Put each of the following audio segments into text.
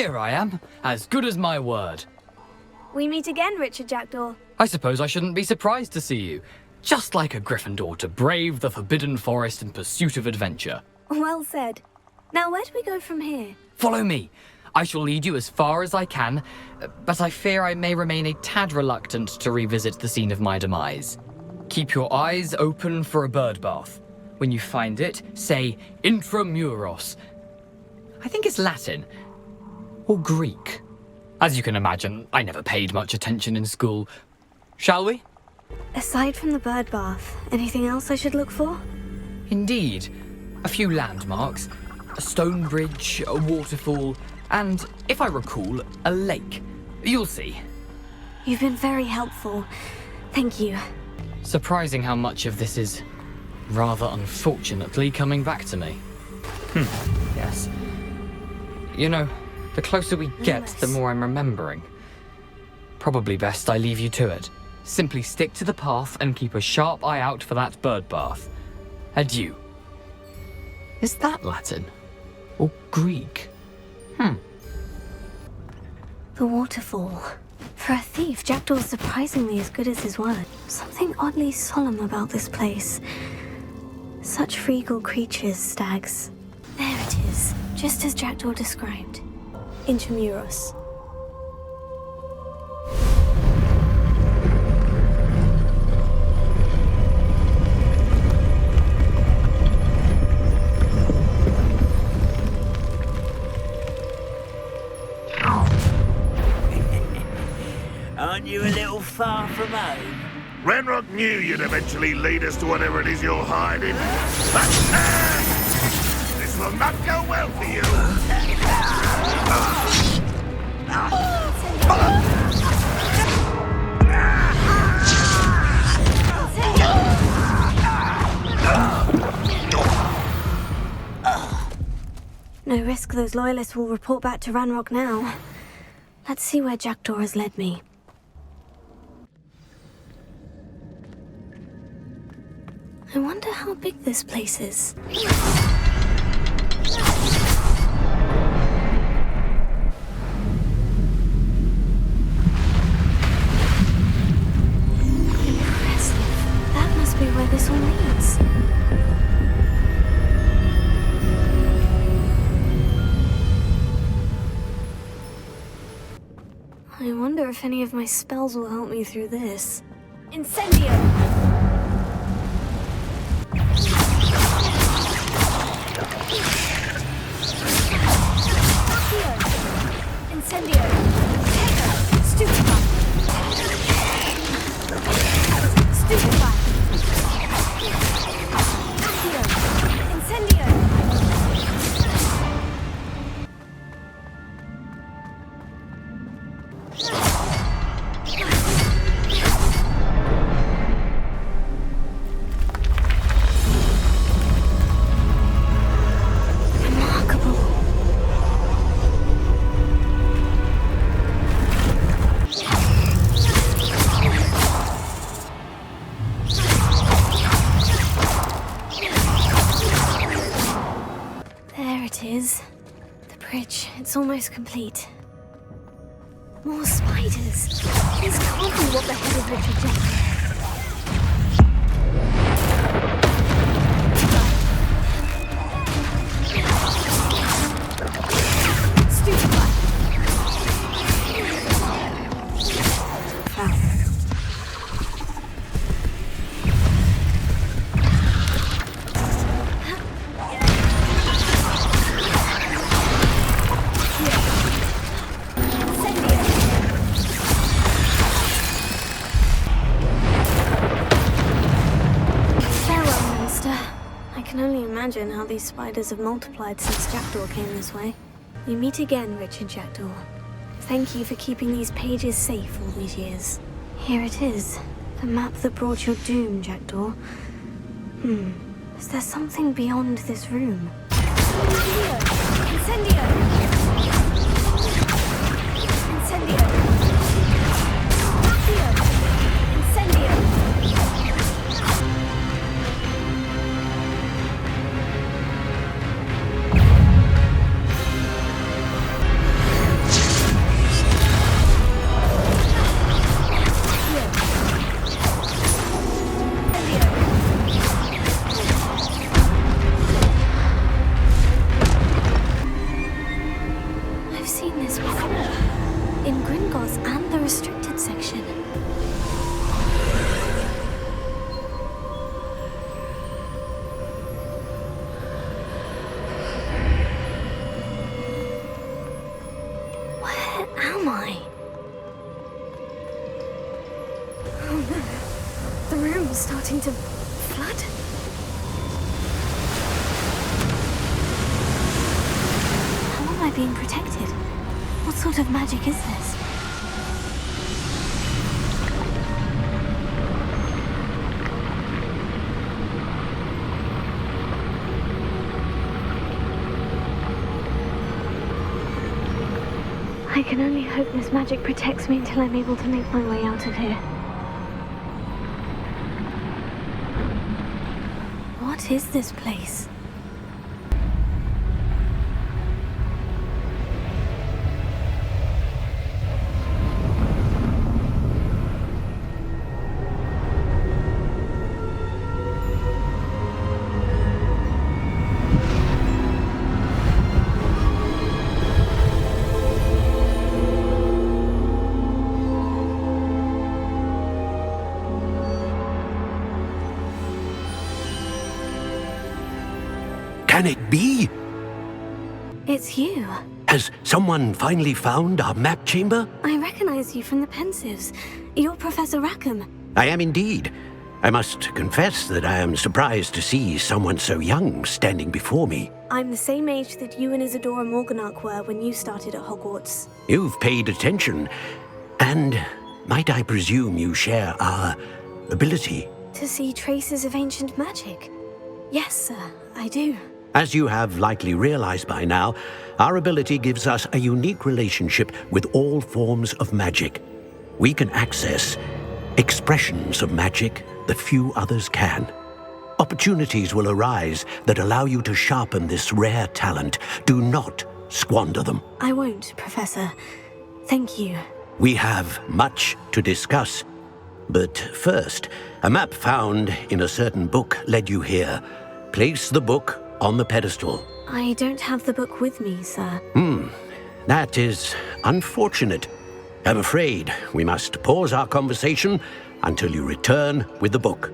Here I am, as good as my word. We meet again, Richard Jackdaw. I suppose I shouldn't be surprised to see you. Just like a Gryffindor to brave the Forbidden Forest in pursuit of adventure. Well said. Now where do we go from here? Follow me. I shall lead you as far as I can, but I fear I may remain a tad reluctant to revisit the scene of my demise. Keep your eyes open for a bird bath. When you find it, say intramuros. I think it's Latin. Or Greek. As you can imagine, I never paid much attention in school. Shall we? Aside from the bird bath, anything else I should look for? Indeed. A few landmarks. A stone bridge, a waterfall, and, if I recall, a lake. You'll see. You've been very helpful. Thank you. Surprising how much of this is, rather unfortunately, coming back to me. Yes. You know, the closer we get, the more I'm remembering. Probably best I leave you to it. Simply stick to the path and keep a sharp eye out for that bird bath. Adieu. Is that Latin? Or Greek? The waterfall. For a thief, Jackdaw's surprisingly as good as his word. Something oddly solemn about this place. Such regal creatures, stags. There it is, just as Jackdaw described. Intramuros. Aren't you a little far from home? Ranrock knew you'd eventually lead us to whatever it is you're hiding. This will not go well for you. No risk those loyalists will report back to Ranrock now. Let's see where Jackdaw has led me. I wonder how big this place is. Impressive. That must be where this all leads. I wonder if any of my spells will help me through this. Incendio! Incendio! Stupefy! Stupefy! Accio! Incendio! It's almost complete. More spiders. This can't be what the head of Richard Jackdaw. Imagine how these spiders have multiplied since Jackdaw came this way. We meet again, Richard Jackdaw. Thank you for keeping these pages safe all these years. Here it is, the map that brought your doom, Jackdaw. Is there something beyond this room? Incendio! Incendio! Incendio! Incendio! I'm starting to flood. How am I being protected? What sort of magic is this? I can only hope this magic protects me until I'm able to make my way out of here. What is this place? Can it be? It's you. Has someone finally found our map chamber? I recognize you from the Pensives. You're Professor Rackham. I am indeed. I must confess that I am surprised to see someone so young standing before me. I'm the same age that you and Isadora Morganach were when you started at Hogwarts. You've paid attention. And might I presume you share our ability? To see traces of ancient magic? Yes, sir, I do. As you have likely realized by now, our ability gives us a unique relationship with all forms of magic. We can access expressions of magic that few others can. Opportunities will arise that allow you to sharpen this rare talent. Do not squander them. I won't, Professor. Thank you. We have much to discuss. But first, a map found in a certain book led you here. Place the book on the pedestal. I don't have the book with me, sir. That is unfortunate. I'm afraid we must pause our conversation until you return with the book.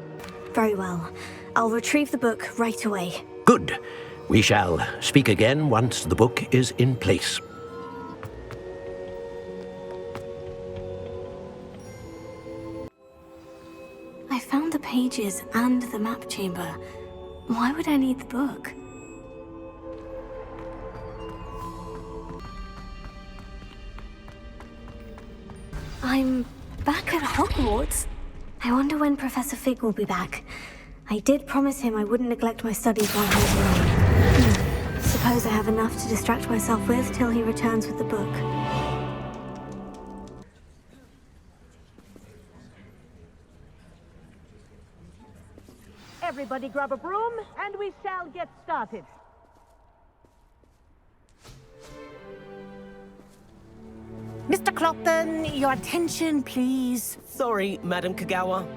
Very well. I'll retrieve the book right away. Good. We shall speak again once the book is in place. I found the pages and the map chamber. Why would I need the book? I'm back at Hogwarts. I wonder when Professor Fig will be back. I did promise him I wouldn't neglect my studies while he was away. Suppose I have enough to distract myself with till he returns with the book. Everybody grab a broom, and we shall get started. Mr. Clopton, your attention, please. Sorry, Madam Kagawa.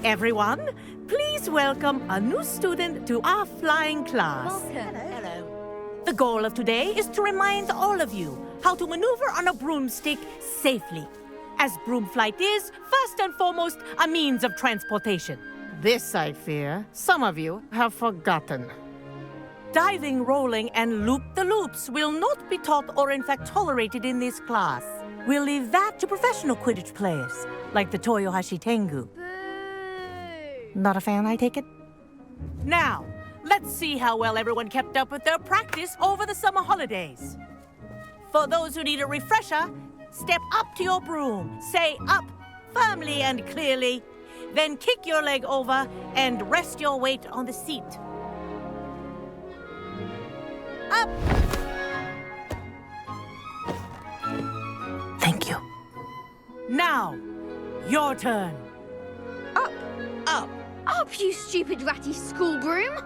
Everyone, please welcome a new student to our flying class. Hello. The goal of today is to remind all of you how to maneuver on a broomstick safely, as broom flight is, first and foremost, a means of transportation. This, I fear, some of you have forgotten. Diving, rolling, and loop-the-loops will not be taught or in fact tolerated in this class. We'll leave that to professional Quidditch players, like the Toyohashi Tengu. Not a fan, I take it? Now, let's see how well everyone kept up with their practice over the summer holidays. For those who need a refresher, step up to your broom, say up firmly and clearly, then kick your leg over and rest your weight on the seat. Up! Thank you. Now, your turn. Up! Up! Up, you stupid ratty school broom!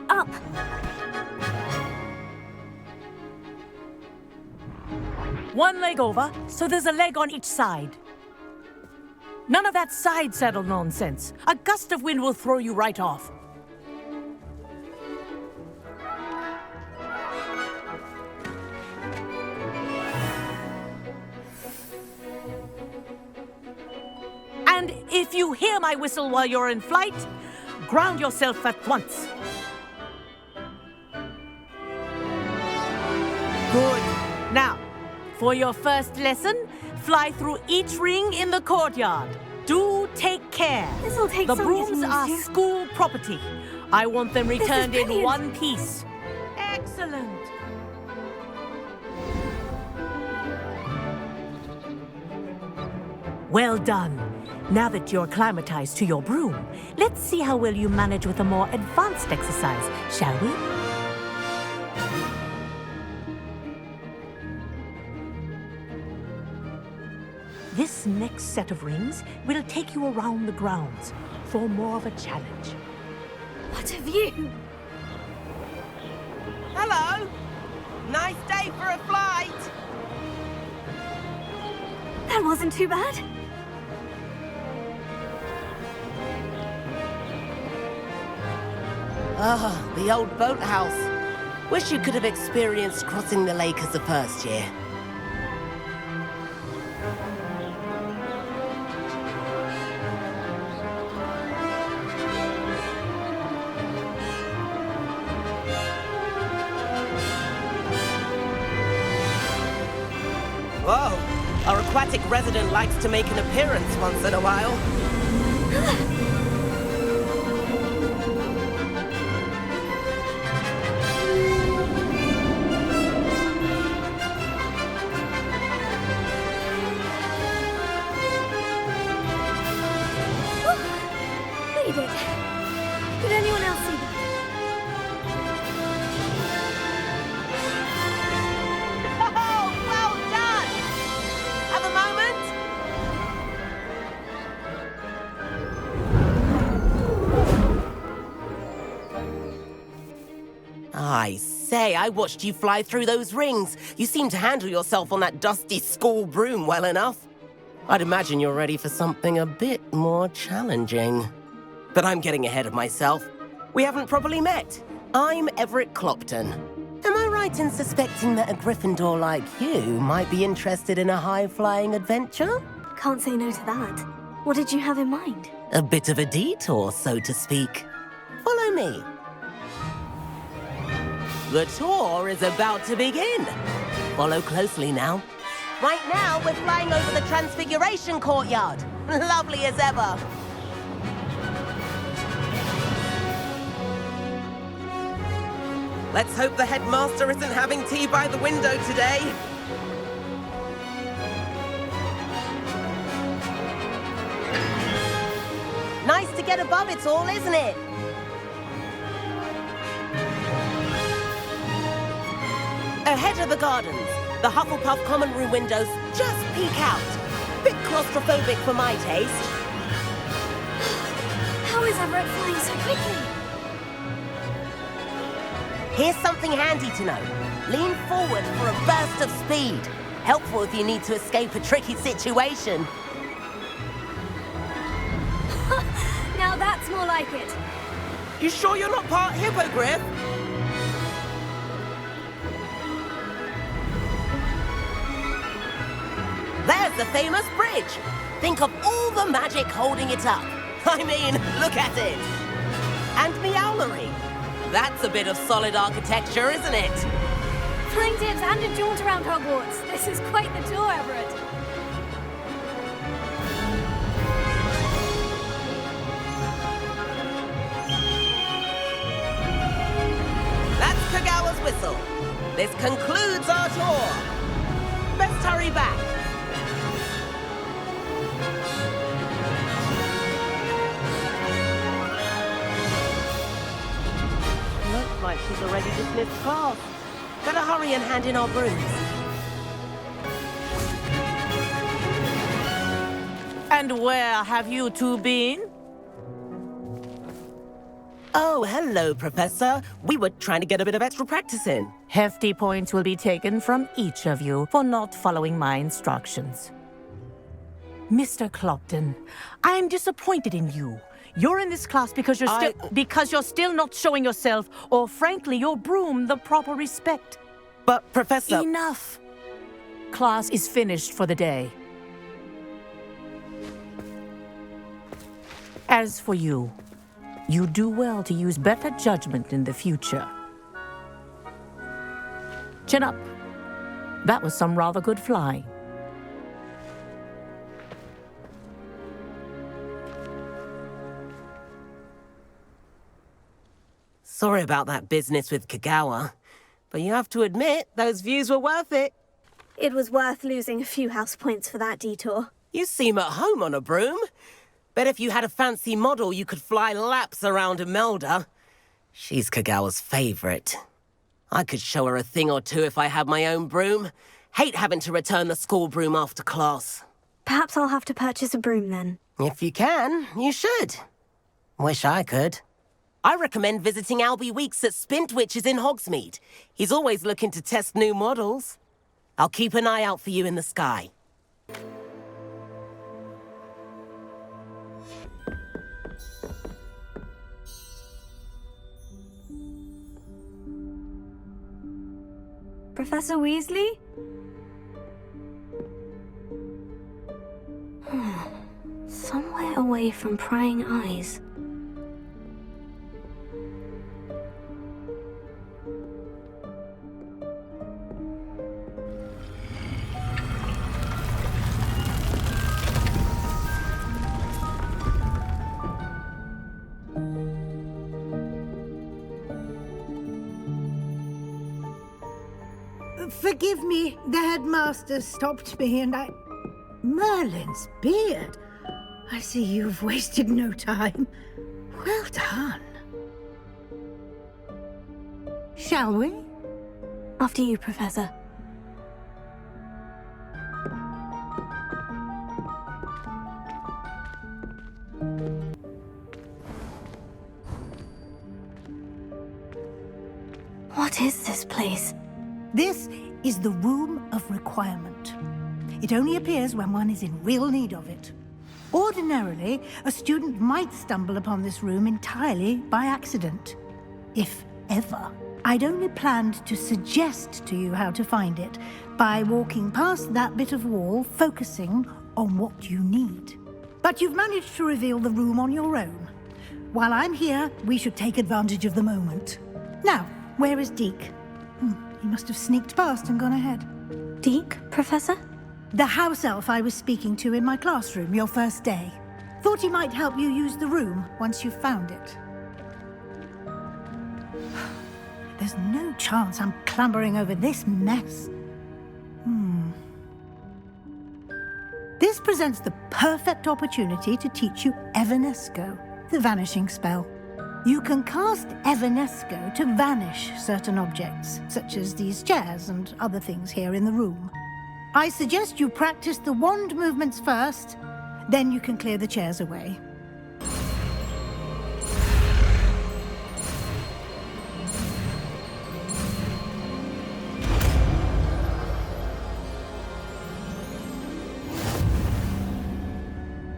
Up! One leg over, so there's a leg on each side. None of that side saddle nonsense. A gust of wind will throw you right off. And if you hear my whistle while you're in flight, ground yourself at once. Good. Now, for your first lesson, Fly through each ring in the courtyard. Do take care. This'll take The some brooms getting are used to. school property. I want them returned in brilliant. one piece. Excellent. Well done. Now that you're acclimatized to your broom, let's see how well you manage with a more advanced exercise, shall we? This next set of rings will take you around the grounds for more of a challenge. What a view! Hello. Nice day for a flight. That wasn't too bad. Ah, the old boathouse. Wish you could have experienced crossing the lake as a first year. Whoa, our aquatic resident likes to make an appearance once in a while. Made it. Did anyone else see that? Oh, well done! Have a moment? I say, I watched you fly through those rings. You seem to handle yourself on that dusty school broom well enough. I'd imagine you're ready for something a bit more challenging. But I'm getting ahead of myself. We haven't properly met. I'm Everett Clopton. Am I right in suspecting that a Gryffindor like you might be interested in a high-flying adventure? Can't say no to that. What did you have in mind? A bit of a detour, so to speak. Follow me. The tour is about to begin. Follow closely now. Right now, we're flying over the Transfiguration Courtyard. Lovely as ever. Let's hope the headmaster isn't having tea by the window today. Nice to get above it all, isn't it? Ahead of the gardens, the Hufflepuff common room windows just peek out. Bit claustrophobic for my taste. How is Everett flying so quickly? Here's something handy to know. Lean forward for a burst of speed. Helpful if you need to escape a tricky situation. Now that's more like it. You sure you're not part hippogriff? There's the famous bridge. Think of all the magic holding it up. I mean, look at it. And Meowlery. That's a bit of solid architecture, isn't it? Flying tips and a jaunt around Hogwarts. This is quite the tour, Everett. That's Kagawa's whistle. This concludes our tour. Best hurry back. Looks like she's already dismissed class. Better hurry and hand in our brooms. And where have you two been? Oh, hello, Professor. We were trying to get a bit of extra practice in. Hefty points will be taken from each of you for not following my instructions. Mr. Clopton, I am disappointed in you. You're in this class because you're still not showing yourself, or frankly, your broom the proper respect. But, Professor... Enough. Class is finished for the day. As for you, you do well to use better judgment in the future. Chin up. That was some rather good flying. Sorry about that business with Kagawa, but you have to admit, those views were worth it. It was worth losing a few house points for that detour. You seem at home on a broom. Bet if you had a fancy model, you could fly laps around Imelda. She's Kagawa's favorite. I could show her a thing or two if I had my own broom. Hate having to return the school broom after class. Perhaps I'll have to purchase a broom then. If you can, you should. Wish I could. I recommend visiting Albie Weeks at Spintwitches in Hogsmeade. He's always looking to test new models. I'll keep an eye out for you in the sky. Professor Weasley? Somewhere away from prying eyes. Forgive me, the headmaster stopped me and I... Merlin's beard. I see you've wasted no time. Well done. Shall we? After you, Professor. What is this place? This is the Room of Requirement. It only appears when one is in real need of it. Ordinarily, a student might stumble upon this room entirely by accident. If ever. I'd only planned to suggest to you how to find it by walking past that bit of wall, focusing on what you need. But you've managed to reveal the room on your own. While I'm here, we should take advantage of the moment. Now, where is Deke? He must have sneaked past and gone ahead. Deke, Professor? The house elf I was speaking to in my classroom your first day. Thought he might help you use the room once you've found it. There's no chance I'm clambering over this mess. This presents the perfect opportunity to teach you Evanesco, the vanishing spell. You can cast Evanesco to vanish certain objects, such as these chairs and other things here in the room. I suggest you practice the wand movements first, then you can clear the chairs away.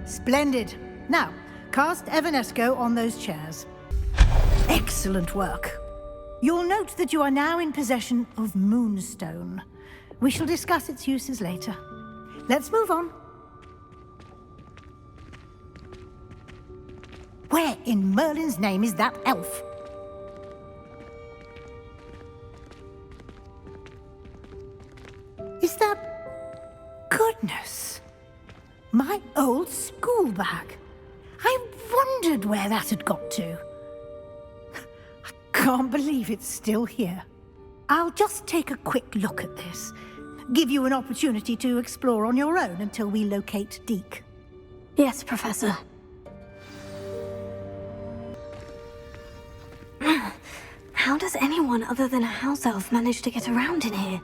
Splendid. Now, cast Evanesco on those chairs. Excellent work. You'll note that you are now in possession of Moonstone. We shall discuss its uses later. Let's move on. Where in Merlin's name is that elf? Is that... Goodness! My old school bag. I wondered where that had got to. I can't believe it's still here. I'll just take a quick look at this. Give you an opportunity to explore on your own until we locate Deke. Yes, Professor. How does anyone other than a house elf manage to get around in here?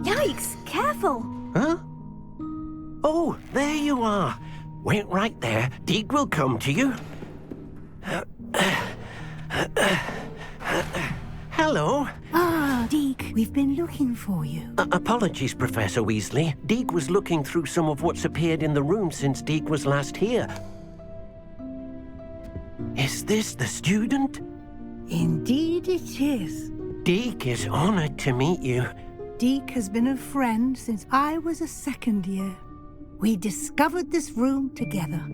Yikes! Careful! Huh? Oh, there you are. Wait right there. Deke will come to you. Hello. Ah, Deke, we've been looking for you. Apologies, Professor Weasley. Deke was looking through some of what's appeared in the room since Deke was last here. Is this the student? Indeed it is. Deke is honored to meet you. Deke has been a friend since I was a second year. We discovered this room together.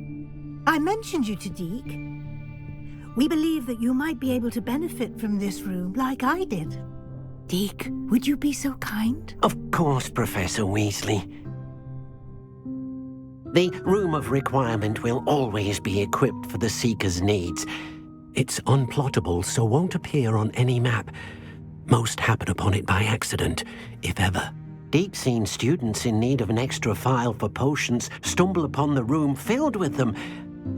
I mentioned you to Deke. We believe that you might be able to benefit from this room like I did. Deke, would you be so kind? Of course, Professor Weasley. The Room of Requirement will always be equipped for the Seeker's needs. It's unplottable, so won't appear on any map. Most happen upon it by accident, if ever. Deep-seen students in need of an extra file for potions stumble upon the room filled with them.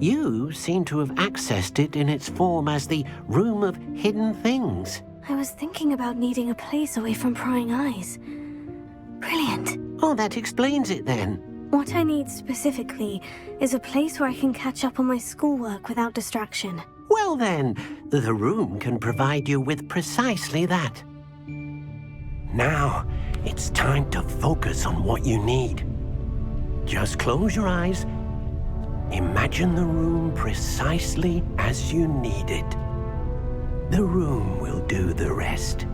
You seem to have accessed it in its form as the Room of Hidden Things. I was thinking about needing a place away from prying eyes. Brilliant. Oh, that explains it then. What I need specifically is a place where I can catch up on my schoolwork without distraction. Well then, the room can provide you with precisely that. Now, it's time to focus on what you need. Just close your eyes. Imagine the room precisely as you need it. The room will do the rest.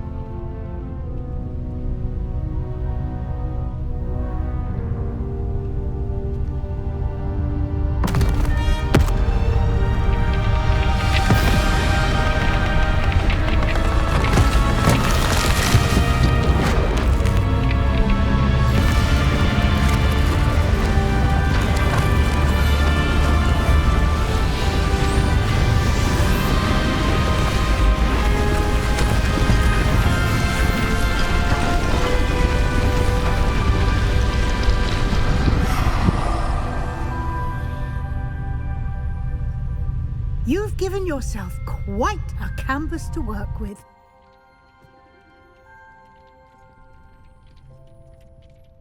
You've given yourself quite a canvas to work with.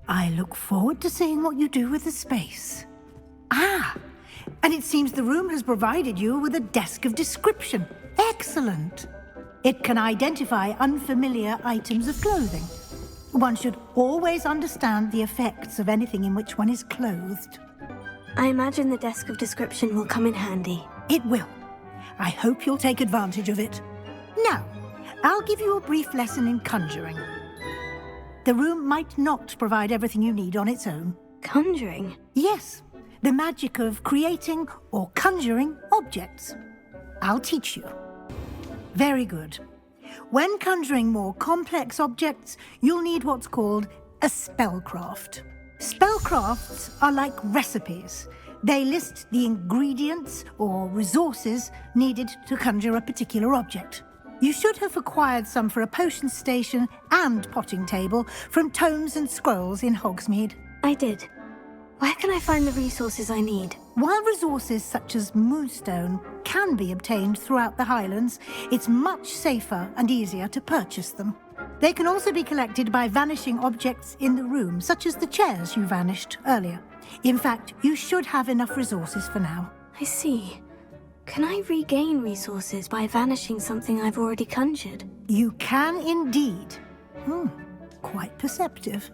I look forward to seeing what you do with the space. Ah, and it seems the room has provided you with a desk of description. Excellent. It can identify unfamiliar items of clothing. One should always understand the effects of anything in which one is clothed. I imagine the desk of description will come in handy. It will. I hope you'll take advantage of it. Now, I'll give you a brief lesson in conjuring. The room might not provide everything you need on its own. Conjuring? Yes, the magic of creating or conjuring objects. I'll teach you. Very good. When conjuring more complex objects, you'll need what's called a spellcraft. Spellcrafts are like recipes. They list the ingredients or resources needed to conjure a particular object. You should have acquired some for a potion station and potting table from tomes and scrolls in Hogsmeade. I did. Where can I find the resources I need? While resources such as moonstone can be obtained throughout the Highlands, it's much safer and easier to purchase them. They can also be collected by vanishing objects in the room, such as the chairs you vanished earlier. In fact, you should have enough resources for now. I see. Can I regain resources by vanishing something I've already conjured? You can indeed. Quite perceptive.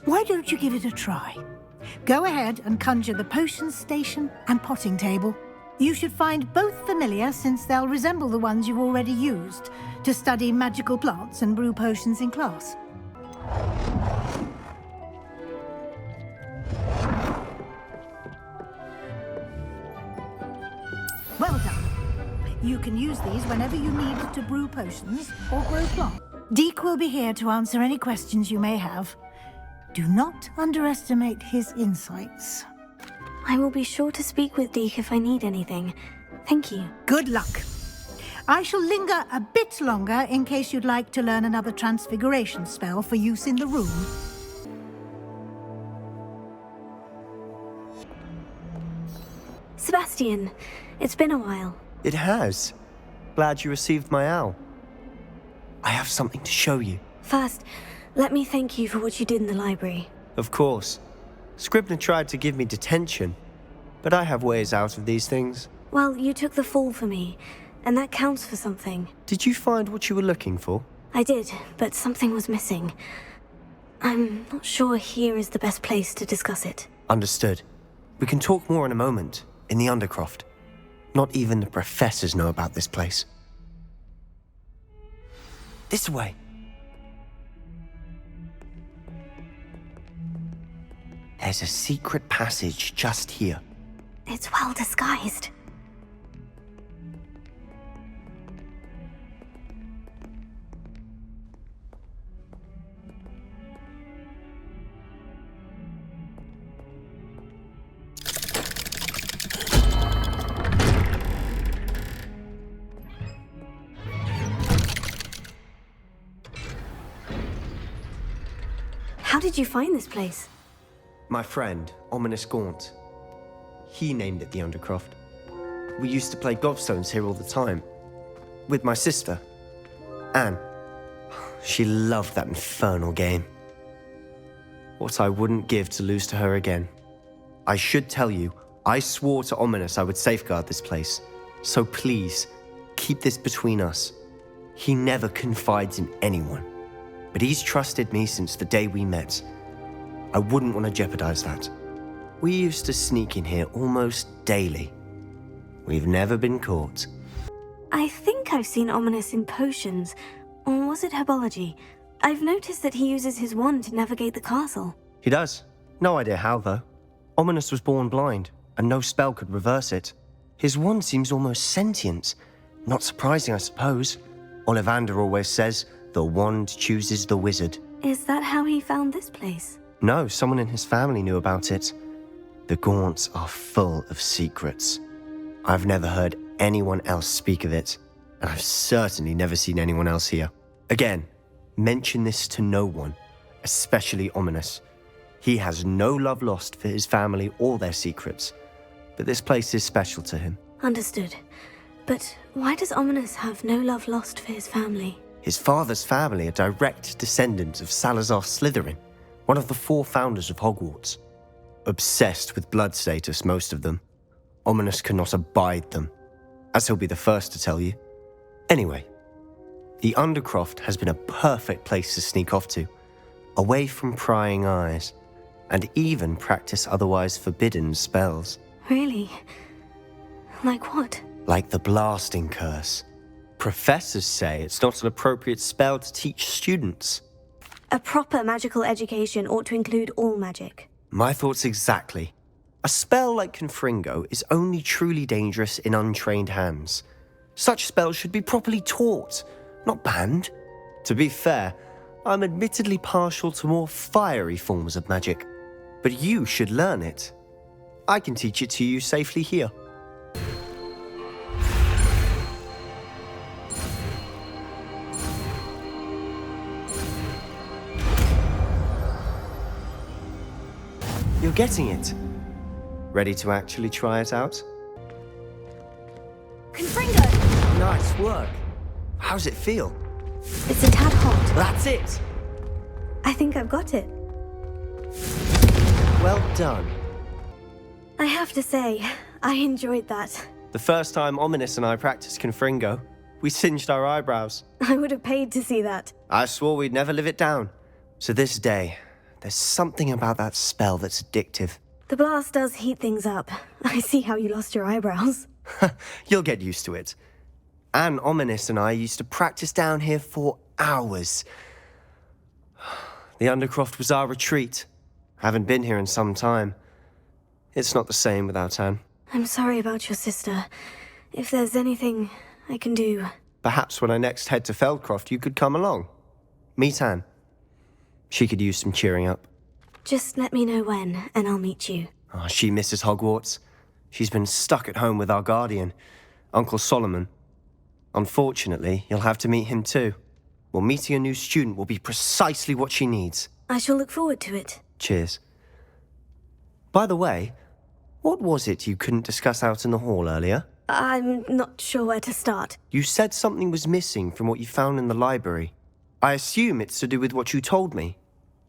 Why don't you give it a try? Go ahead and conjure the potion station and potting table. You should find both familiar, since they'll resemble the ones you've already used to study magical plants and brew potions in class. Well done. You can use these whenever you need to brew potions or grow plants. Deke will be here to answer any questions you may have. Do not underestimate his insights. I will be sure to speak with Deke if I need anything. Thank you. Good luck. I shall linger a bit longer in case you'd like to learn another transfiguration spell for use in the room. Sebastian, it's been a while. It has. Glad you received my owl. I have something to show you. First, let me thank you for what you did in the library. Of course. Scribner tried to give me detention, but I have ways out of these things. Well, you took the fall for me, and that counts for something. Did you find what you were looking for? I did, but something was missing. I'm not sure here is the best place to discuss it. Understood. We can talk more in a moment, in the Undercroft. Not even the professors know about this place. This way. There's a secret passage just here. It's well disguised. did you find this place? My friend, Ominous Gaunt. He named it the Undercroft. We used to play gobstones here all the time. With my sister, Anne. She loved that infernal game. What I wouldn't give to lose to her again. I should tell you, I swore to Ominous I would safeguard this place. So please, keep this between us. He never confides in anyone. But he's trusted me since the day we met. I wouldn't want to jeopardize that. We used to sneak in here almost daily. We've never been caught. I think I've seen Ominous in potions. Or was it herbology? I've noticed that he uses his wand to navigate the castle. He does. No idea how, though. Ominous was born blind, and no spell could reverse it. His wand seems almost sentient. Not surprising, I suppose. Ollivander always says, the wand chooses the wizard. Is that how he found this place? No, someone in his family knew about it. The Gaunts are full of secrets. I've never heard anyone else speak of it, and I've certainly never seen anyone else here. Again, mention this to no one, especially Ominous. He has no love lost for his family or their secrets, but this place is special to him. Understood. But why does Ominous have no love lost for his family? His father's family are direct descendants of Salazar Slytherin, one of the 4 founders of Hogwarts. Obsessed with blood status, most of them. Ominous cannot abide them, as he'll be the first to tell you. Anyway, the Undercroft has been a perfect place to sneak off to, away from prying eyes, and even practice otherwise forbidden spells. Really? Like what? Like the blasting curse. Professors say it's not an appropriate spell to teach students. A proper magical education ought to include all magic. My thoughts exactly. A spell like Confringo is only truly dangerous in untrained hands. Such spells should be properly taught, not banned. To be fair, I'm admittedly partial to more fiery forms of magic, but you should learn it. I can teach it to you safely here. You're getting it. Ready to actually try it out? Confringo! Nice work. How's it feel? It's a tad hot. That's it! I think I've got it. Well done. I have to say, I enjoyed that. The first time Ominous and I practiced Confringo, we singed our eyebrows. I would have paid to see that. I swore we'd never live it down. To this day, there's something about that spell that's addictive. The blast does heat things up. I see how you lost your eyebrows. You'll get used to it. Anne, Ominous and I used to practice down here for hours. The Undercroft was our retreat. Haven't been here in some time. It's not the same without Anne. I'm sorry about your sister. If there's anything I can do... Perhaps when I next head to Feldcroft, you could come along. Meet Anne. She could use some cheering up. Just let me know when, and I'll meet you. Oh, she misses Hogwarts. She's been stuck at home with our guardian, Uncle Solomon. Unfortunately, you'll have to meet him too. Well, meeting a new student will be precisely what she needs. I shall look forward to it. Cheers. By the way, what was it you couldn't discuss out in the hall earlier? I'm not sure where to start. You said something was missing from what you found in the library. I assume it's to do with what you told me.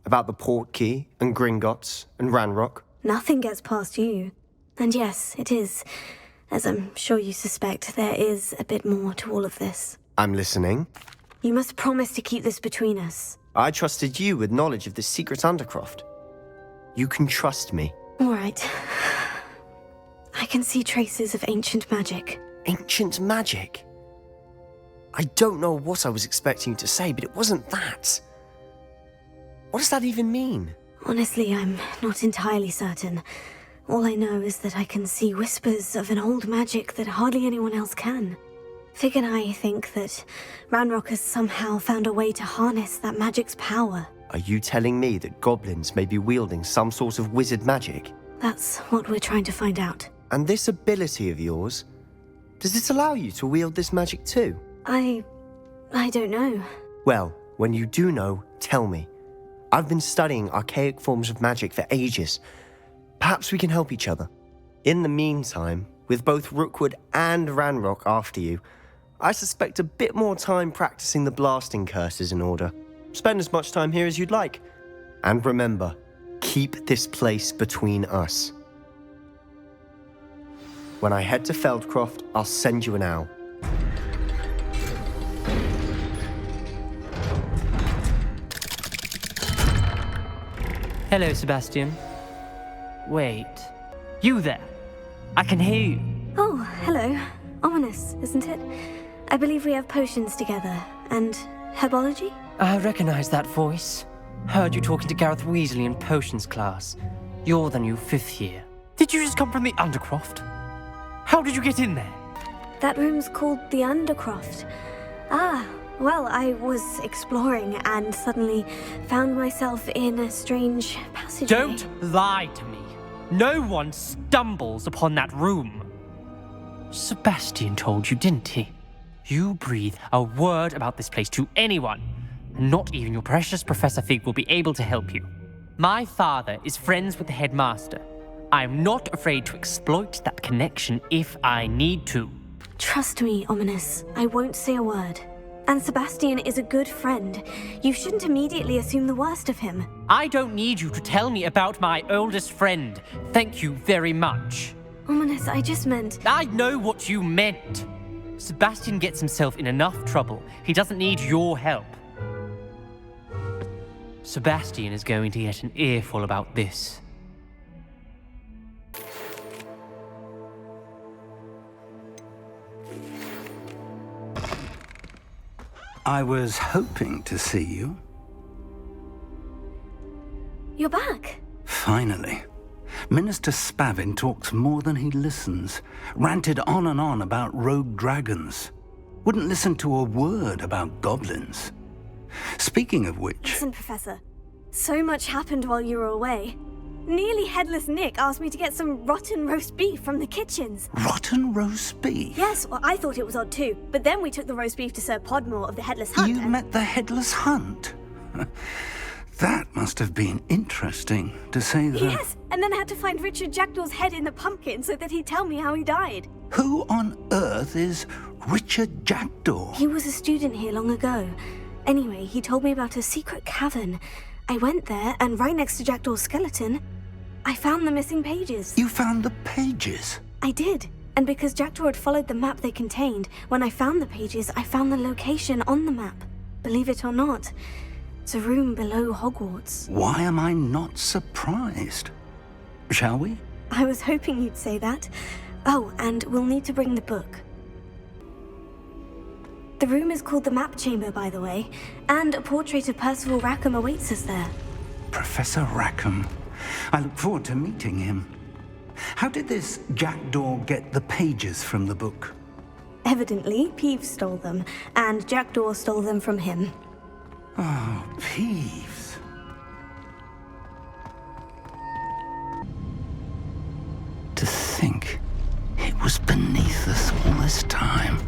About the Portkey, and Gringotts, and Ranrock. Nothing gets past you. And yes, it is. As I'm sure you suspect, there is a bit more to all of this. I'm listening. You must promise to keep this between us. I trusted you with knowledge of the secret Undercroft. You can trust me. All right. I can see traces of ancient magic. Ancient magic? I don't know what I was expecting you to say, but it wasn't that. What does that even mean? Honestly, I'm not entirely certain. All I know is that I can see whispers of an old magic that hardly anyone else can. Fig and I think that Ranrock has somehow found a way to harness that magic's power. Are you telling me that goblins may be wielding some sort of wizard magic? That's what we're trying to find out. And this ability of yours, does it allow you to wield this magic too? I don't know. Well, when you do know, tell me. I've been studying archaic forms of magic for ages. Perhaps we can help each other. In the meantime, with both Rookwood and Ranrock after you, I suspect a bit more time practicing the blasting curse is in order. Spend as much time here as you'd like. And remember, keep this place between us. When I head to Feldcroft, I'll send you an owl. Hello, Sebastian. Wait. You there? I can hear you. Oh, hello. Ominous, isn't it? I believe we have potions together. And herbology? I recognize that voice. Heard you talking to Gareth Weasley in potions class. You're the new 5th year. Did you just come from the Undercroft? How did you get in there? That room's called the Undercroft. Ah, well, I was exploring and suddenly found myself in a strange passageway. Don't lie to me. No one stumbles upon that room. Sebastian told you, didn't he? You breathe a word about this place to anyone, and not even your precious Professor Fig will be able to help you. My father is friends with the headmaster. I'm not afraid to exploit that connection if I need to. Trust me, Ominous. I won't say a word. And Sebastian is a good friend. You shouldn't immediately assume the worst of him. I don't need you to tell me about my oldest friend. Thank you very much. Ominous, I just meant... I know what you meant. Sebastian gets himself in enough trouble. He doesn't need your help. Sebastian is going to get an earful about this. I was hoping to see you. You're back. Finally. Minister Spavin talks more than he listens. Ranted on and on about rogue dragons. Wouldn't listen to a word about goblins. Speaking of which... Listen, Professor. So much happened while you were away. Nearly Headless Nick asked me to get some rotten roast beef from the kitchens. Rotten roast beef? Yes, well, I thought it was odd too. But then we took the roast beef to Sir Podmore of the Headless Hunt. You met the Headless Hunt? That must have been interesting, to say the... Yes, and then I had to find Richard Jackdaw's head in the pumpkin so that he'd tell me how he died. Who on earth is Richard Jackdaw? He was a student here long ago. Anyway, he told me about a secret cavern. I went there, and right next to Jackdaw's skeleton, I found the missing pages. You found the pages? I did. And because Jackdaw had followed the map they contained, when I found the pages, I found the location on the map. Believe it or not, it's a room below Hogwarts. Why am I not surprised? Shall we? I was hoping you'd say that. Oh, and we'll need to bring the book. The room is called the Map Chamber, by the way, and a portrait of Percival Rackham awaits us there. Professor Rackham. I look forward to meeting him. How did this Jackdaw get the pages from the book? Evidently, Peeves stole them, and Jackdaw stole them from him. Oh, Peeves. To think it was beneath us all this time.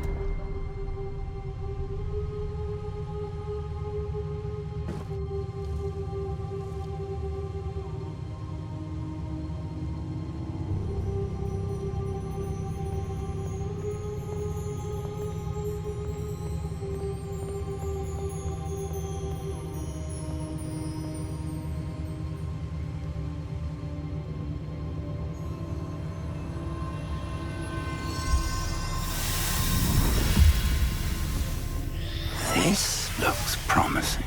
This looks promising.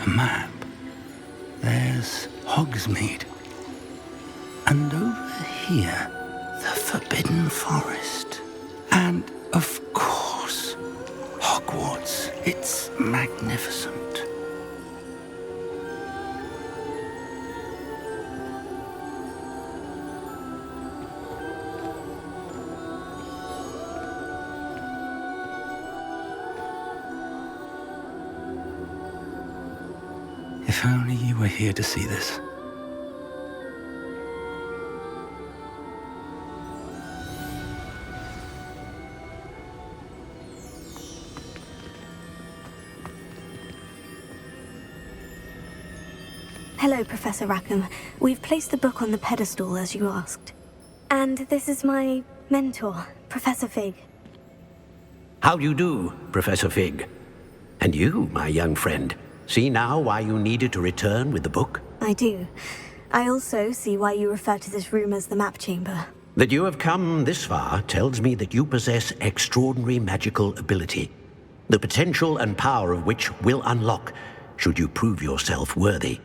Map. There's Hogsmeade. And over here, the Forbidden Forest. And, of course, Hogwarts. It's magnificent. If only you were here to see this. Hello, Professor Rackham. We've placed the book on the pedestal as you asked. And this is my mentor, Professor Fig. How do you do, Professor Fig? And you, my young friend, see now why you needed to return with the book? I do. I also see why you refer to this room as the map chamber. That you have come this far tells me that you possess extraordinary magical ability, the potential and power of which will unlock should you prove yourself worthy.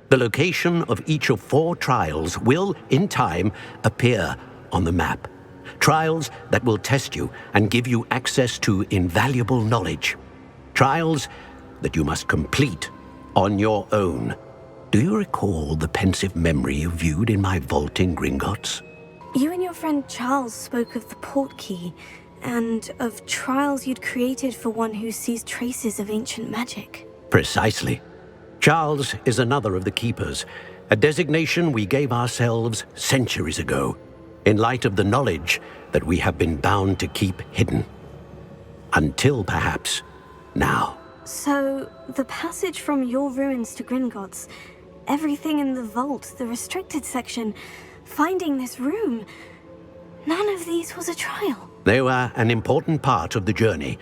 The location of each of 4 trials will, in time, appear on the map. Trials that will test you and give you access to invaluable knowledge. Trials that you must complete on your own. Do you recall the pensive memory you viewed in my vault in Gringotts? You and your friend Charles spoke of the port key, and of trials you'd created for one who sees traces of ancient magic. Precisely. Charles is another of the Keepers, a designation we gave ourselves centuries ago, in light of the knowledge that we have been bound to keep hidden. Until, perhaps, now. So, the passage from your ruins to Gringotts, everything in the vault, the restricted section, finding this room, none of these was a trial. They were an important part of the journey,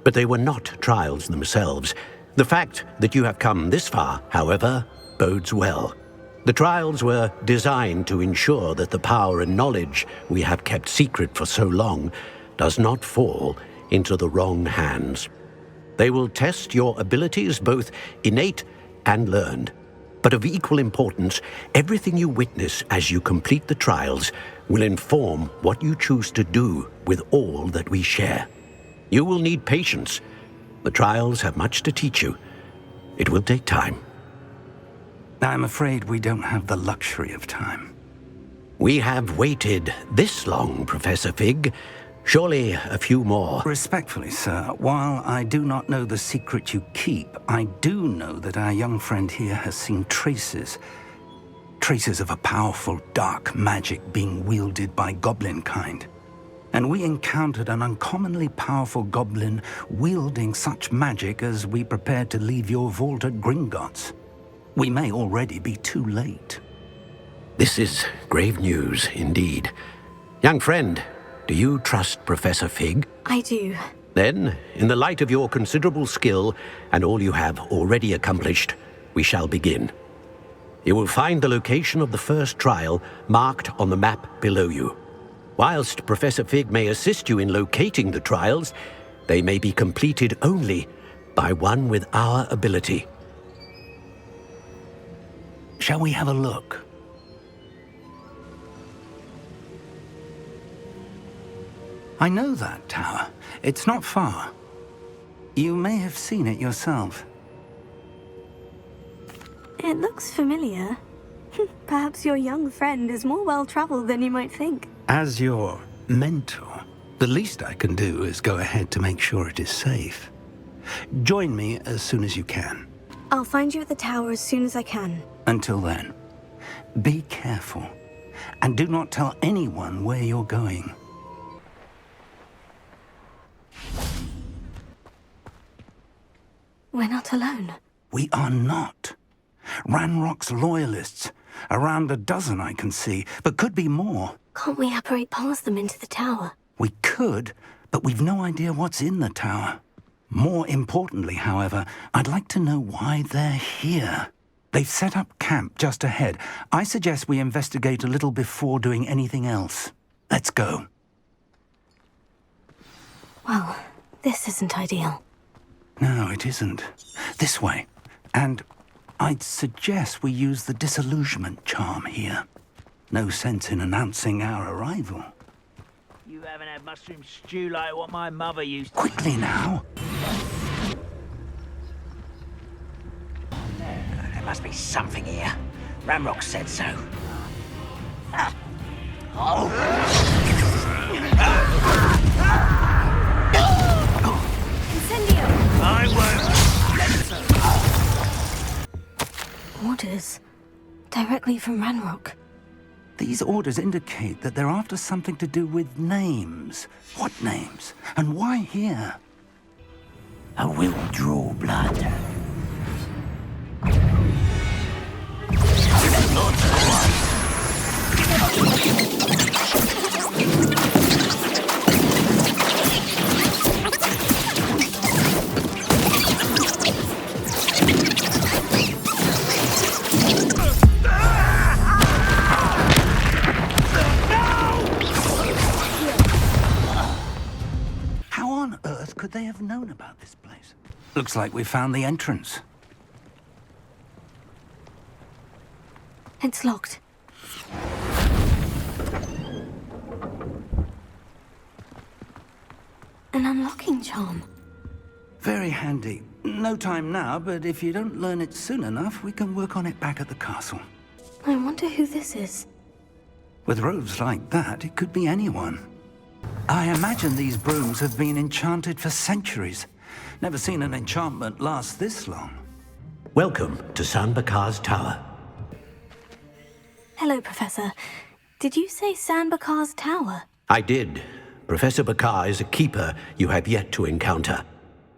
but they were not trials themselves. The fact that you have come this far, however, bodes well. The trials were designed to ensure that the power and knowledge we have kept secret for so long does not fall into the wrong hands. They will test your abilities, both innate and learned. But of equal importance, everything you witness as you complete the trials will inform what you choose to do with all that we share. You will need patience. The trials have much to teach you. It will take time. I'm afraid we don't have the luxury of time. We have waited this long, Professor Fig. Surely a few more. Respectfully, sir, while I do not know the secret you keep, I do know that our young friend here has seen traces of a powerful dark magic being wielded by goblin kind. And we encountered an uncommonly powerful goblin wielding such magic as we prepared to leave your vault at Gringotts. We may already be too late. This is grave news indeed. Young friend, do you trust Professor Fig? I do. Then, in the light of your considerable skill and all you have already accomplished, we shall begin. You will find the location of the first trial marked on the map below you. Whilst Professor Fig may assist you in locating the trials, they may be completed only by one with our ability. Shall we have a look? I know that tower. It's not far. You may have seen it yourself. It looks familiar. Perhaps your young friend is more well-traveled than you might think. As your mentor, the least I can do is go ahead to make sure it is safe. Join me as soon as you can. I'll find you at the tower as soon as I can. Until then, be careful, and do not tell anyone where you're going. We're not alone. We are not. Ranrock's loyalists. Around a dozen I can see, but could be more. Can't we apparate past them into the tower? We could, but we've no idea what's in the tower. More importantly, however, I'd like to know why they're here. They've set up camp just ahead. I suggest we investigate a little before doing anything else. Let's go. Well, this isn't ideal. No, it isn't. This way. And I'd suggest we use the disillusionment charm here. No sense in announcing our arrival. You haven't had mushroom stew like what my mother used to. Quickly now. There must be something here. Ramrock said so. Incendio! I won't let it. directly from Ranrock. These orders indicate that they're after something to do with names. What names? And why here? I will draw blood. How on earth could they have known about this place? Looks like we found the entrance. It's locked. An unlocking charm. Very handy. No time now, but if you don't learn it soon enough, we can work on it back at the castle. I wonder who this is. With robes like that, it could be anyone. I imagine these brooms have been enchanted for centuries. Never seen an enchantment last this long. Welcome to San Bakar's Tower. Hello, Professor. Did you say San Bakar's Tower? I did. Professor Bakar is a keeper you have yet to encounter.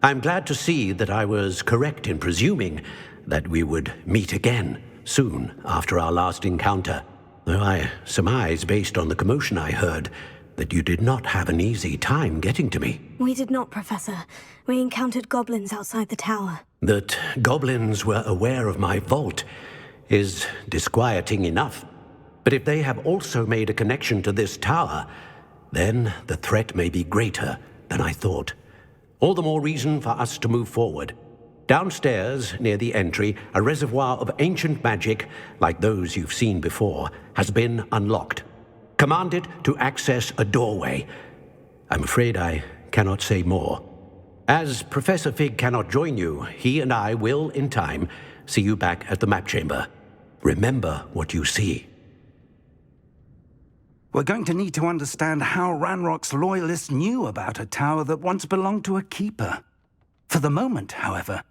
I'm glad to see that I was correct in presuming that we would meet again soon after our last encounter. Though I surmise, based on the commotion I heard, that you did not have an easy time getting to me. We did not, Professor. We encountered goblins outside the tower. That goblins were aware of my vault is disquieting enough. But if they have also made a connection to this tower, then the threat may be greater than I thought. All the more reason for us to move forward. Downstairs, near the entry, a reservoir of ancient magic, like those you've seen before, has been unlocked. Command it to access a doorway. I'm afraid I cannot say more. As Professor Fig cannot join you, he and I will, in time, see you back at the map chamber. Remember what you see. We're going to need to understand how Ranrock's loyalists knew about a tower that once belonged to a keeper. For the moment, however,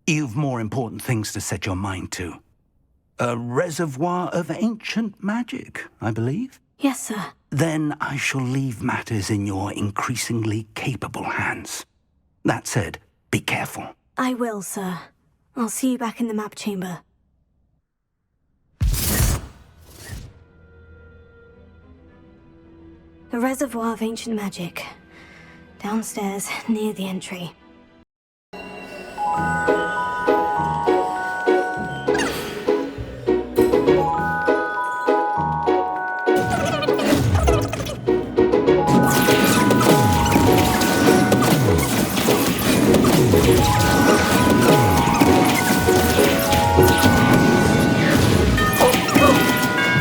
you've more important things to set your mind to. A reservoir of ancient magic, I believe? Yes, sir. Then I shall leave matters in your increasingly capable hands. That said, be careful. I will, sir. I'll see you back in the map chamber. The reservoir of ancient magic. Downstairs, near the entry.